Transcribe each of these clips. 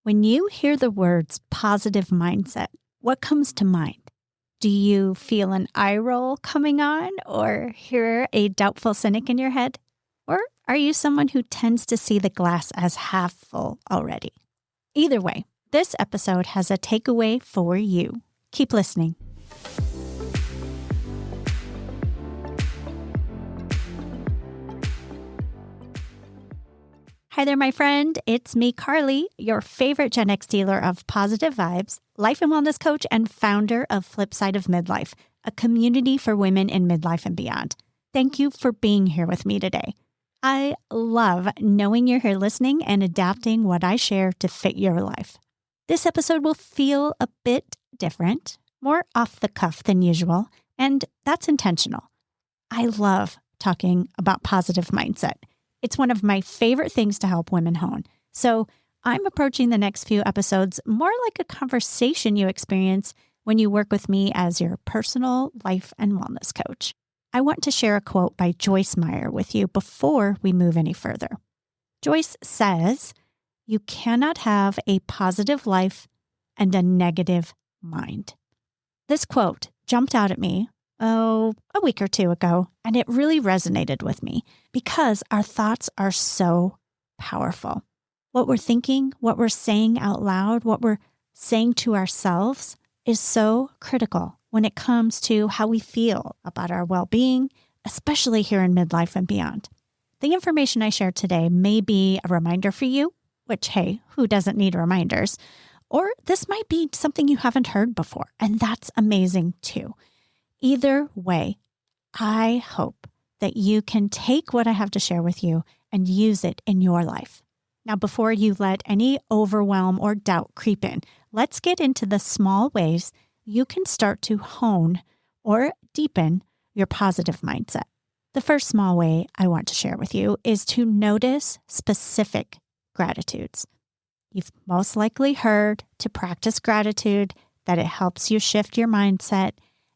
When you hear the words positive mindset, what comes to mind? Do you feel an eye roll coming on or hear a doubtful cynic in your head? Or are you someone who tends to see the glass as half full already? Either way, this episode has a takeaway for you. Keep listening. Hi there, my friend. It's me, Karli, your favorite Gen X dealer of positive vibes, life and wellness coach, and founder of FLIPSIDE of Midlife, a community for women in midlife and beyond. Thank you for being here with me today. I love knowing you're here listening and adapting what I share to fit your life. This episode will feel a bit different, more off the cuff than usual, and that's intentional. I love talking about positive mindset. It's one of my favorite things to help women hone. So I'm approaching the next few episodes more like a conversation you experience when you work with me as your personal life and wellness coach. I want to share a quote by Joyce Meyer with you before we move any further. Joyce says, "You cannot have a positive life and a negative mind." This quote jumped out at me a week or two ago, and it really resonated with me because our thoughts are so powerful. What we're thinking, what we're saying out loud, what we're saying to ourselves is so critical when it comes to how we feel about our well-being, especially here in midlife and beyond. The information I share today may be a reminder for you, which, hey, who doesn't need reminders? Or this might be something you haven't heard before, and that's amazing too. Either way, I hope that you can take what I have to share with you and use it in your life. Now, before you let any overwhelm or doubt creep in, let's get into the small ways you can start to hone or deepen your positive mindset. The first small way I want to share with you is to notice specific gratitudes. You've most likely heard to practice gratitude, that it helps you shift your mindset,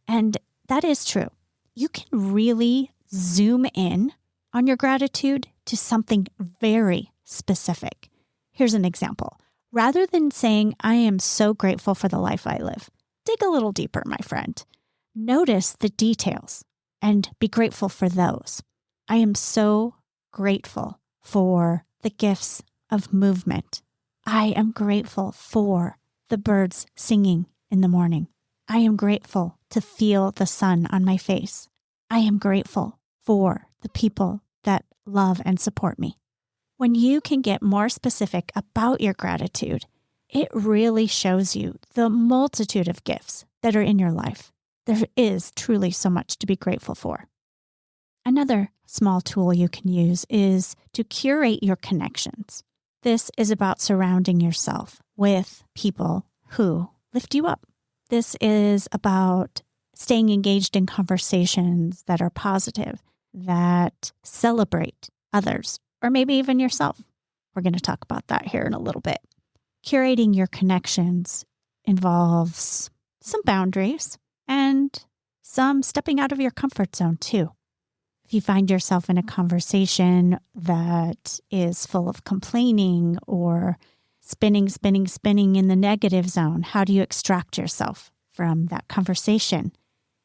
and that is true. You can really zoom in on your gratitude to something very specific. Here's an example. Rather than saying, "I am so grateful for the life I live," dig a little deeper, my friend. Notice the details and be grateful for those. I am so grateful for the gifts of movement. I am grateful for the birds singing in the morning. I am grateful to feel the sun on my face. I am grateful for the people that love and support me. When you can get more specific about your gratitude, it really shows you the multitude of gifts that are in your life. There is truly so much to be grateful for. Another small tool you can use is to curate your connections. This is about surrounding yourself with people who lift you up. This is about staying engaged in conversations that are positive, that celebrate others, or maybe even yourself. We're going to talk about that here in a little bit. Curating your connections involves some boundaries and some stepping out of your comfort zone too. If you find yourself in a conversation that is full of complaining or spinning in the negative zone, how do you extract yourself from that conversation?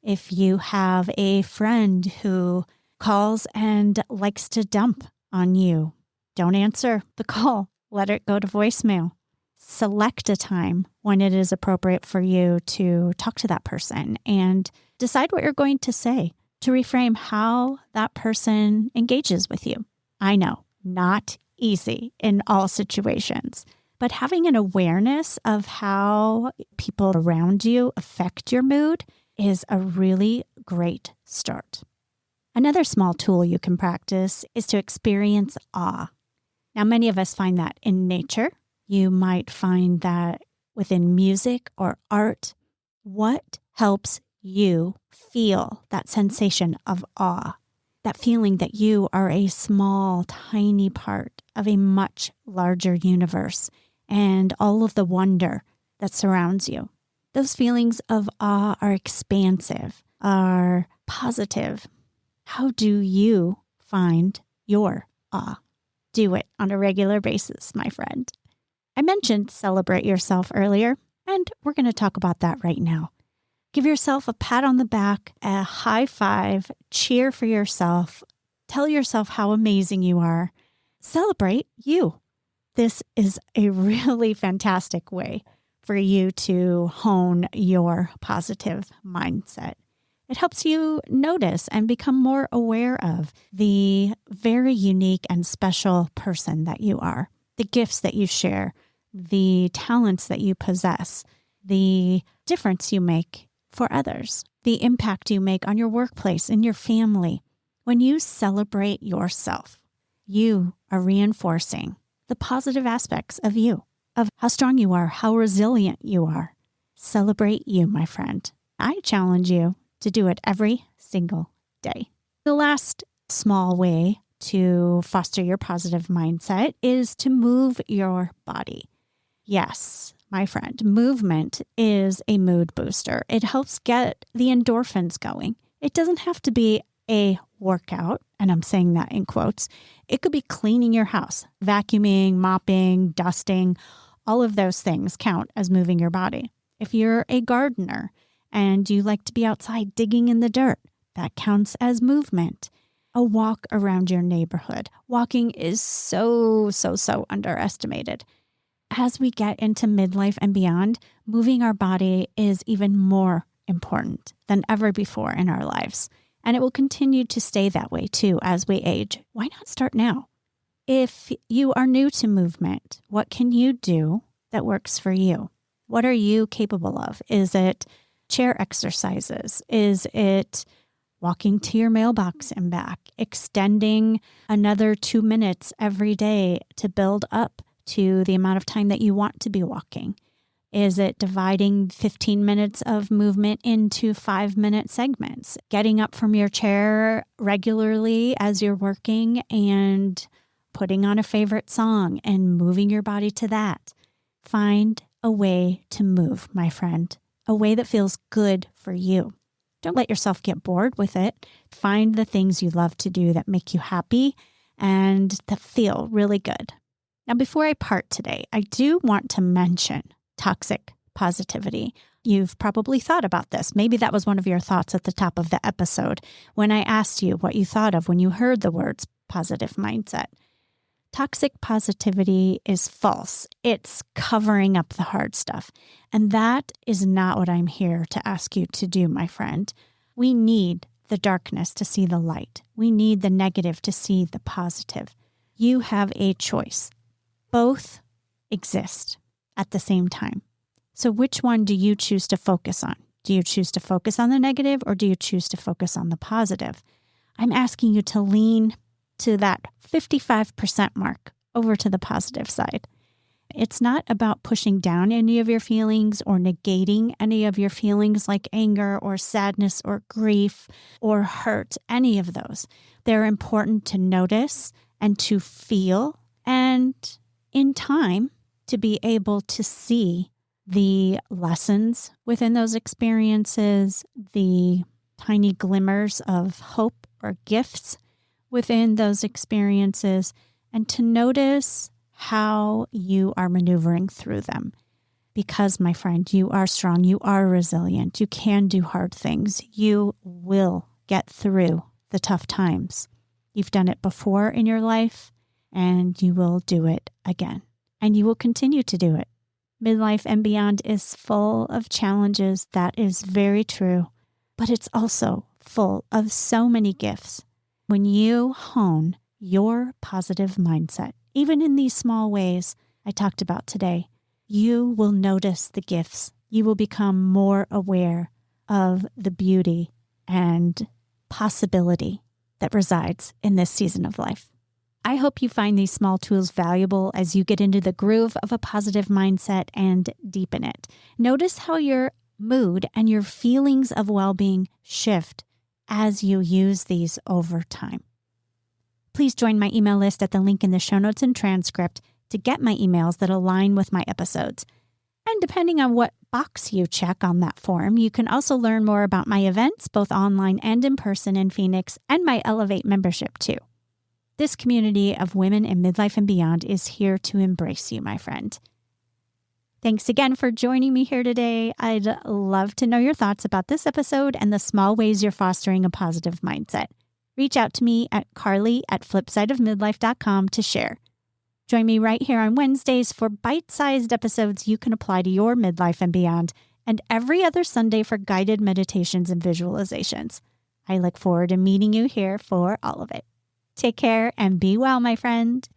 If you have a friend who calls and likes to dump on you, don't answer the call. Let it go to voicemail. Select a time when it is appropriate for you to talk to that person and decide what you're going to say to reframe how that person engages with you. I know, not easy in all situations, but having an awareness of how people around you affect your mood is a really great start. Another small tool you can practice is to experience awe. Now, many of us find that in nature. You might find that within music or art. What helps you feel that sensation of awe? That feeling that you are a small, tiny part of a much larger universe and all of the wonder that surrounds you. Those feelings of awe are expansive, are positive. How do you find your awe? Do it on a regular basis, my friend. I mentioned celebrate yourself earlier, and we're going to talk about that right now. Give yourself a pat on the back, a high five, cheer for yourself, tell yourself how amazing you are. Celebrate you. This is a really fantastic way for you to hone your positive mindset. It helps you notice and become more aware of the very unique and special person that you are, the gifts that you share, the talents that you possess, the difference you make for others, the impact you make on your workplace and your family. When you celebrate yourself, you are reinforcing the positive aspects of you, of how strong you are, how resilient you are. Celebrate you, my friend. I challenge you to do it every single day. The last small way to foster your positive mindset is to move your body. Yes, my friend, movement is a mood booster. It helps get the endorphins going. It doesn't have to be a workout, and I'm saying that in quotes. It could be cleaning your house, vacuuming, mopping, dusting. All of those things count as moving your body. If you're a gardener and you like to be outside digging in the dirt, that counts as movement. A walk around your neighborhood. Walking is so underestimated. As we get into midlife and beyond, moving our body is even more important than ever before in our lives. And it will continue to stay that way too as we age. Why not start now? If you are new to movement, what can you do that works for you? What are you capable of? Is it chair exercises? Is it walking to your mailbox and back? Extending another 2 minutes every day to build up to the amount of time that you want to be walking? Is it dividing 15 minutes of movement into 5-minute segments? Getting up from your chair regularly as you're working and putting on a favorite song and moving your body to that. Find a way to move, my friend, a way that feels good for you. Don't let yourself get bored with it. Find the things you love to do that make you happy and that feel really good. Now, before I part today, I do want to mention toxic positivity. You've probably thought about this. Maybe that was one of your thoughts at the top of the episode when I asked you what you thought of when you heard the words positive mindset. Toxic positivity is false. It's covering up the hard stuff. And that is not what I'm here to ask you to do, my friend. We need the darkness to see the light. We need the negative to see the positive. You have a choice. Both exist at the same time. So which one do you choose to focus on? Do you choose to focus on the negative or do you choose to focus on the positive? I'm asking you to lean to that 55% mark over to the positive side. It's not about pushing down any of your feelings or negating any of your feelings like anger or sadness or grief or hurt, any of those. They're important to notice and to feel, and in time to be able to see the lessons within those experiences, the tiny glimmers of hope or gifts within those experiences, and to notice how you are maneuvering through them. Because, my friend, you are strong, you are resilient, you can do hard things, you will get through the tough times. You've done it before in your life, and you will do it again. And you will continue to do it. Midlife and beyond is full of challenges. That is very true. But it's also full of so many gifts. When you hone your positive mindset, even in these small ways I talked about today, you will notice the gifts. You will become more aware of the beauty and possibility that resides in this season of life. I hope you find these small tools valuable as you get into the groove of a positive mindset and deepen it. Notice how your mood and your feelings of well-being shift as you use these over time. Please join my email list at the link in the show notes and transcript to get my emails that align with my episodes. And depending on what box you check on that form, you can also learn more about my events, both online and in person in Phoenix, and my Elevate membership too. This community of women in midlife and beyond is here to embrace you, my friend. Thanks again for joining me here today. I'd love to know your thoughts about this episode and the small ways you're fostering a positive mindset. Reach out to me at Karli@FLIPSIDEOFMidlife.com to share. Join me right here on Wednesdays for bite-sized episodes you can apply to your midlife and beyond, and every other Sunday for guided meditations and visualizations. I look forward to meeting you here for all of it. Take care and be well, my friend.